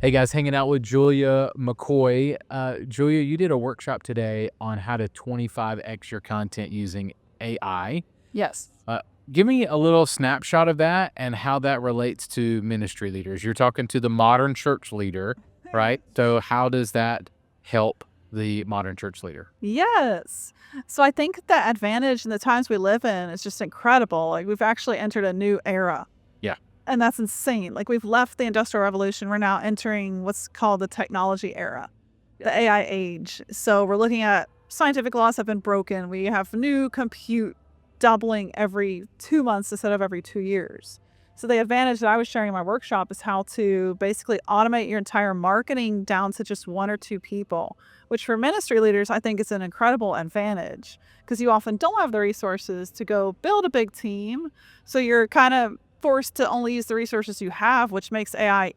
Hey guys, hanging out with Julia McCoy. Julia, you did a workshop today on how to 25x your content using AI. Yes. Uh, Give me a little snapshot of that and how that relates to ministry leaders. You're talking to the modern church leader, right? So, how does that help the modern church leader? Yes. So I think the advantage in the times we live in is just incredible. Like we've actually entered a new era. Yeah. And that's insane. Like we've left the industrial revolution. We're now entering what's called the technology era, the AI age. So we're looking at scientific laws have been broken. We have new compute doubling every 2 months instead of every 2 years. So the advantage that I was sharing in my workshop is how to basically automate your entire marketing down to just one or two people, which for ministry leaders, I think is an incredible advantage because you often don't have the resources to go build a big team. So you're kind of forced to only use the resources you have, which makes AI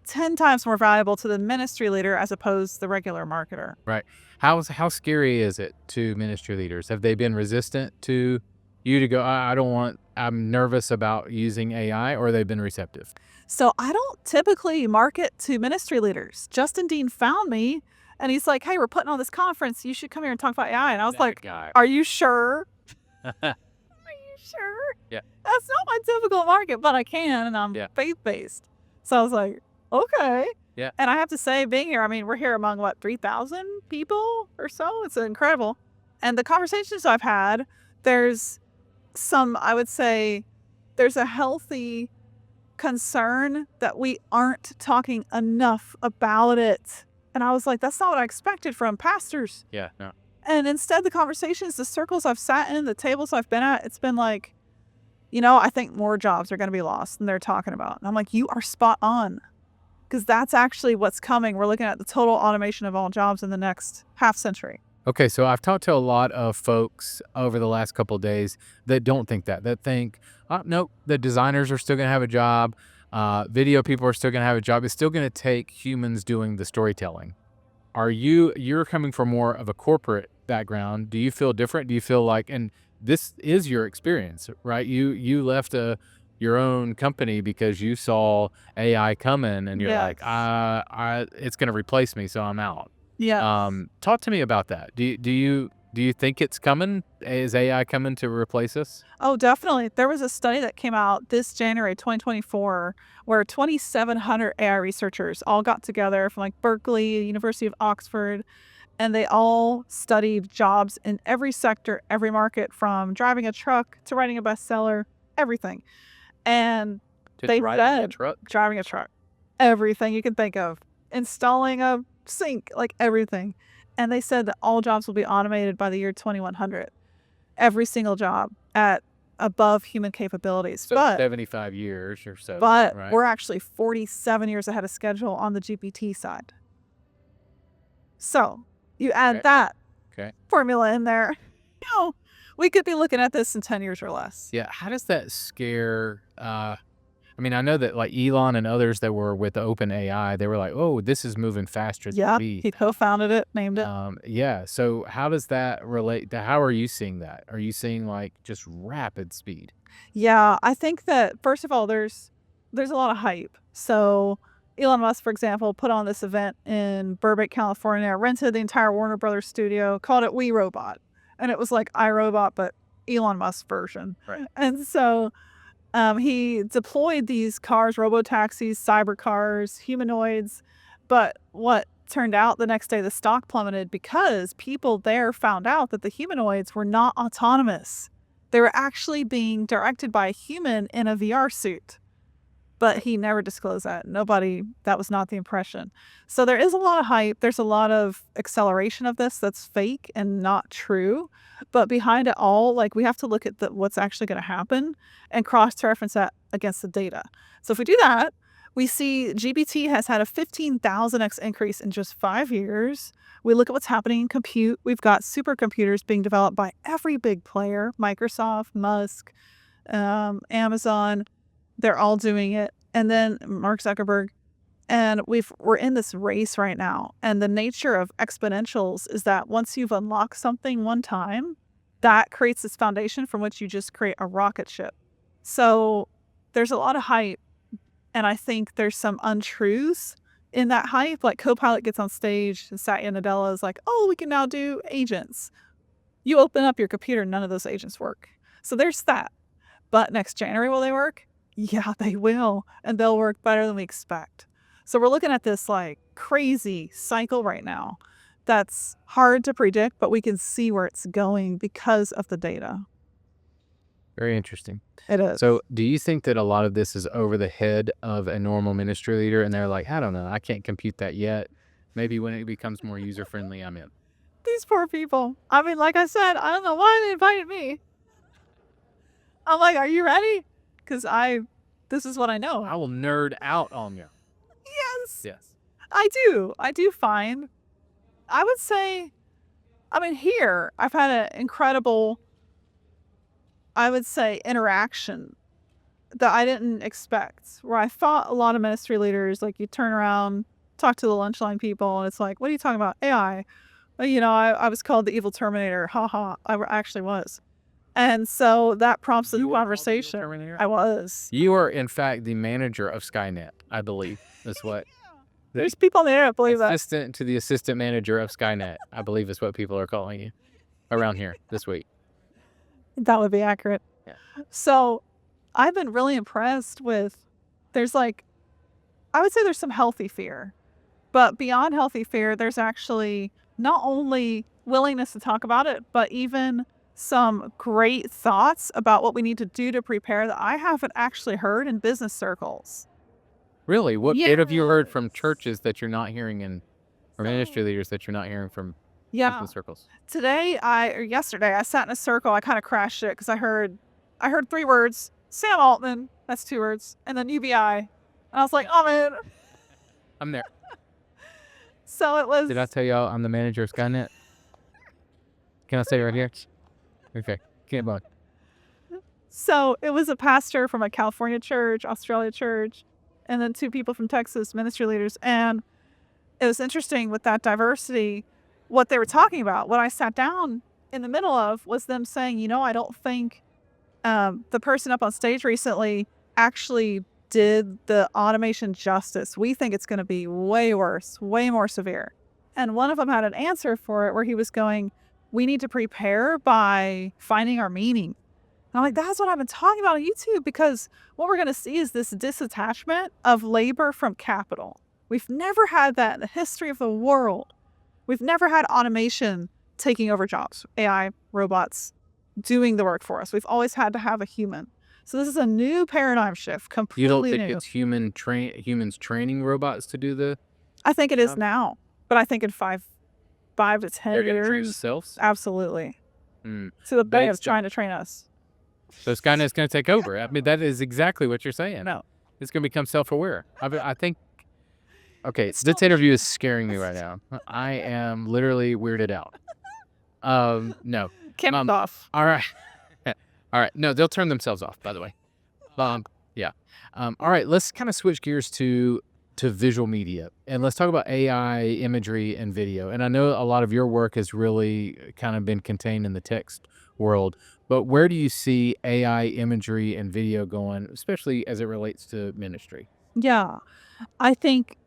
10 times more valuable to the ministry leader as opposed to the regular marketer. Right. How scary is it to ministry leaders? Have they been resistant to you to go, I don't want, I'm nervous about using AI, or they've been receptive? So I don't typically market to ministry leaders. Justin Dean found me and he's like, hey, we're putting on this conference. You should come here and talk about AI. And I was That like, guy. are you sure? Are you sure? Yeah. That's not my typical market, but I can, and I'm Yeah. faith-based. So I was like, okay. Yeah. And I have to say, being here, I mean, we're here among 3,000 people or so. It's incredible. And the conversations I've had, there's I would say, there's a healthy concern that we aren't talking enough about it. And I was like, that's not what I expected from pastors. Yeah. No. And instead, the conversations, the circles I've sat in, the tables I've been at, it's been like, I think more jobs are going to be lost than they're talking about. And I'm like, you are spot on. Because that's actually what's coming. We're looking at the total automation of all jobs in the next half century. Okay, so I've talked to a lot of folks over the last couple of days that don't think that think, nope, the designers are still going to have a job. Video people are still going to have a job. It's still going to take humans doing the storytelling. You're coming from more of a corporate background. Do you feel different? Do you feel like, and this is your experience, right? You left your own company because you saw AI coming and you're like, Yes. it's going to replace me, so I'm out. Yes. Talk to me about that. Do you think it's coming? Is AI coming to replace us? Oh, definitely. There was a study that came out this January 2024 where 2,700 AI researchers all got together from like Berkeley, University of Oxford, and they all studied jobs in every sector, every market, from driving a truck to writing a bestseller, everything. And they Driving a said truck? driving a truck, everything you can think of, installing a sink, like everything. And they said that all jobs will be automated by the year 2100. Every single job at above human capabilities. So But 75 years or so, but right? we're actually 47 years ahead of schedule on the GPT side. So you add Okay. that Okay. formula in there, we could be looking at this in 10 years or less. Yeah. How does that scare? I mean, I know that like Elon and others that were with OpenAI, they were like, "Oh, this is moving faster than Yeah, we." he co-founded it, named it. Yeah. So how does that relate to? How are you seeing that? Are you seeing like just rapid speed? Yeah, I think that first of all, there's a lot of hype. So Elon Musk, for example, put on this event in Burbank, California, rented the entire Warner Brothers studio, called it We Robot, and it was like iRobot but Elon Musk version. Right. And so he deployed these cars, robo-taxis, cyber cars, humanoids. But what turned out the next day, the stock plummeted because people there found out that the humanoids were not autonomous. They were actually being directed by a human in a VR suit. But he never disclosed that. That was not the impression. So there is a lot of hype. There's a lot of acceleration of this that's fake and not true. But behind it all, like we have to look at what's actually going to happen and cross-reference that against the data. So if we do that, we see GPT has had a 15,000x increase in just 5 years. We look at what's happening in compute. We've got supercomputers being developed by every big player, Microsoft, Musk, Amazon. They're all doing it. And then Mark Zuckerberg. And we're in this race right now. And the nature of exponentials is that once you've unlocked something one time, that creates this foundation from which you just create a rocket ship. So there's a lot of hype. And I think there's some untruths in that hype, like Copilot gets on stage and Satya Nadella is like, "Oh, we can now do agents." You open up your computer, none of those agents work. So there's that. But next January, will they work? Yeah, they will, and they'll work better than we expect. So we're looking at this, like, crazy cycle right now that's hard to predict, but we can see where it's going because of the data. Very interesting. It is. So, do you think that a lot of this is over the head of a normal ministry leader and they're like, "I don't know, I can't compute that yet. Maybe when it becomes more user-friendly, I'm in." These poor people. I mean, like I said, I don't know why they invited me. I'm like, "Are you ready?" Because this is what I know. I will nerd out on you. Yes, Yes. I do. I do find I would say I mean, here, I've had an incredible, I would say, interaction that I didn't expect, where I thought a lot of ministry leaders, like, you turn around, talk to the lunch line people, and it's like, "What are you talking about? AI." Well, I was called the evil Terminator. Ha ha. Actually was. And so that prompts a You were called the evil conversation. Terminator? I was. You are, in fact, the manager of Skynet, I believe. That's what There's people on the internet believe that. assistant to the assistant manager of Skynet, I believe is what people are calling you around here this week. That would be accurate. Yeah. So I've been really impressed with there's like I would say there's some healthy fear. But beyond healthy fear, there's actually not only willingness to talk about it, but even some great thoughts about what we need to do to prepare that I haven't actually heard in business circles. Really? What have you heard from Yes. churches that you're not hearing in or ministry leaders that you're not hearing from Yeah. business circles? Yesterday, I sat in a circle. I kind of crashed it because I heard 3 words: Sam Altman. That's 2 words, and then UBI. And I was like, "Oh man." I'm there. So it was. Did I tell y'all I'm the manager of Skynet? Can I say it right here? Okay. Keep on. So it was a pastor from a California church, Australia church, and then 2 people from Texas, ministry leaders. And it was interesting with that diversity, what they were talking about. What I sat down in the middle of was them saying, I don't think the person up on stage recently actually did the automation justice. We think it's going to be way worse, way more severe. And one of them had an answer for it where he was going, we need to prepare by finding our meaning. And I'm like, that's what I've been talking about on YouTube, because what we're going to see is this disattachment of labor from capital. We've never had that in the history of the world. We've never had automation taking over jobs, AI, robots doing the work for us. We've always had to have a human. So this is a new paradigm shift, You don't completely think new. it's humans training robots to do the I think it is now, but I think in 5 to 10 they're gonna train years, themselves? absolutely. Mm. So the But bay it's of trying to train us. So Skynet's gonna take over. I mean, that is exactly what you're saying. No. It's gonna become self-aware. I think okay, It's this still interview is scaring me right now. I am literally weirded out. No. camped off. All right. All right. No, they'll turn themselves off, by the way. Yeah. All right, let's kind of switch gears to visual media, and let's talk about AI, imagery, and video. And I know a lot of your work has really kind of been contained in the text world, but where do you see AI, imagery, and video going, especially as it relates to ministry? Yeah. I think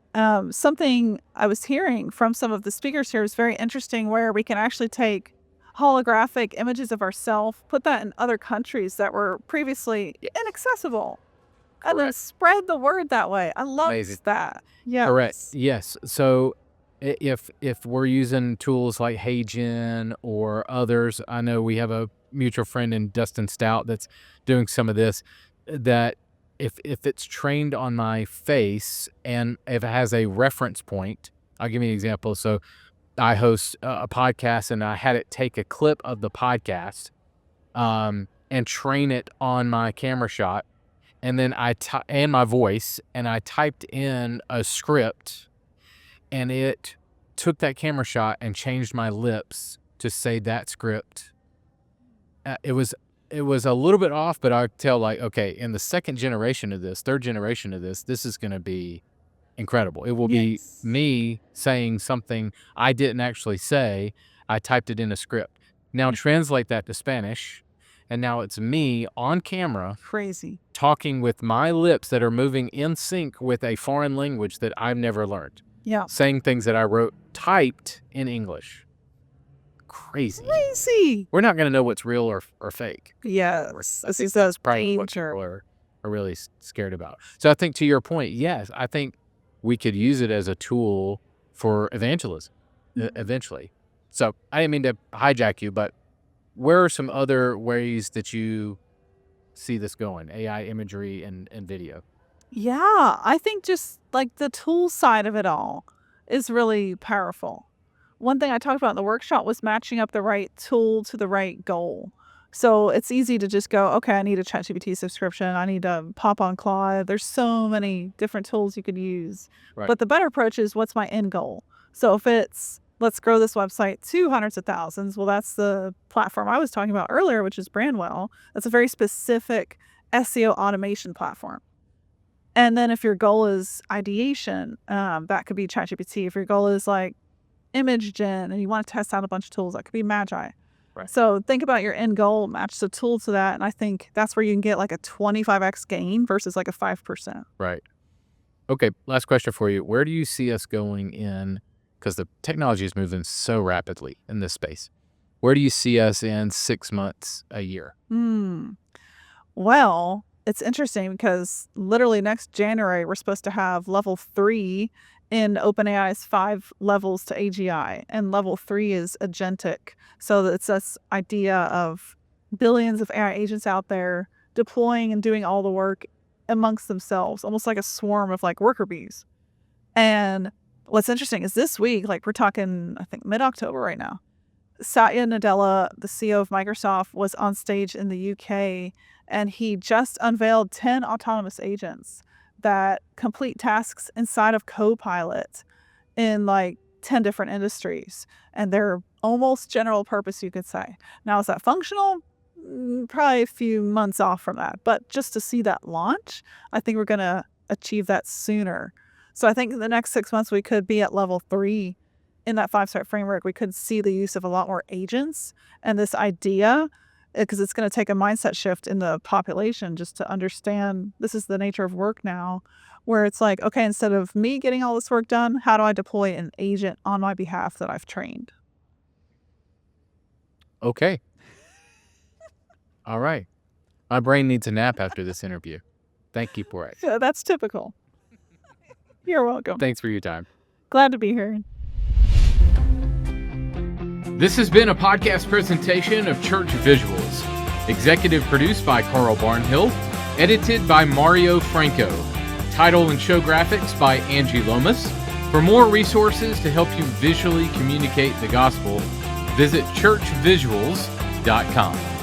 something I was hearing from some of the speakers here is very interesting, where we can actually take holographic images of ourselves, put that in other countries that were previously inaccessible, and then Correct. spread the word that way. I love Amazing. that. Correct. Yes. Yes. So if we're using tools like HeyGen or others, I know we have a mutual friend in Dustin Stout that's doing some of this. That if it's trained on my face and if it has a reference point, I'll give you an example. So I host a podcast and I had it take a clip of the podcast and train it on my camera shot, and then and my voice, and I typed in a script, and it took that camera shot and changed my lips to say that script. It was a little bit off, but I tell, like, okay, in the third generation of this, this is going to be incredible. It will be Yes. me saying something I didn't actually say. I typed it in a script. Now translate that to Spanish, and now it's me on camera Crazy. talking with my lips that are moving in sync with a foreign language that I've never learned, Yeah. saying things that I typed in English. Crazy. Crazy. We're not going to know what's real or fake. Yes. I This think is those probably what danger. people are really scared about. So I think to your point, yes, I think we could use it as a tool for evangelism eventually. So I didn't mean to hijack you, but where are some other ways that you see this going? AI imagery and video. Yeah, I think just like the tool side of it all is really powerful. One thing I talked about in the workshop was matching up the right tool to the right goal. So it's easy to just go, okay, I need a ChatGPT subscription. I need to pop on Claude. There's so many different tools you could use. Right. But the better approach is, what's my end goal? So if it's, let's grow this website to hundreds of thousands, well, that's the platform I was talking about earlier, which is Brandwell. That's a very specific SEO automation platform. And then if your goal is ideation, that could be ChatGPT. If your goal is like image gen and you want to test out a bunch of tools, that could be Magi. Right. So think about your end goal, match the tool to that. And I think that's where you can get like a 25x gain versus like a 5%. Right. Okay. Last question for you. Where do you see us going in? Because the technology is moving so rapidly in this space. Where do you see us in 6 months, a year? Well, it's interesting because literally next January, we're supposed to have level 3 in OpenAI's 5 levels to AGI. And level 3 is agentic. So it's this idea of billions of AI agents out there deploying and doing all the work amongst themselves, almost like a swarm of like worker bees. And what's interesting is this week, like we're talking, I think mid-October right now, Satya Nadella, the CEO of Microsoft, was on stage in the UK, and he just unveiled 10 autonomous agents that complete tasks inside of Copilot in like 10 different industries. And they're almost general purpose, you could say. Now, is that functional? Probably a few months off from that. But just to see that launch, I think we're going to achieve that sooner. So I think in the next 6 months, we could be at level 3 in that 5-step framework. We could see the use of a lot more agents and this idea, because it's going to take a mindset shift in the population just to understand this is the nature of work now, where it's like, okay, instead of me getting all this work done, how do I deploy an agent on my behalf that I've trained? Okay. All right. My brain needs a nap after this interview. Thank you for it. Yeah, that's typical. You're welcome. Thanks for your time. Glad to be here. This has been a podcast presentation of Church Visuals. Executive produced by Carl Barnhill. Edited by Mario Franco. Title and show graphics by Angie Lomas. For more resources to help you visually communicate the gospel, visit churchvisuals.com.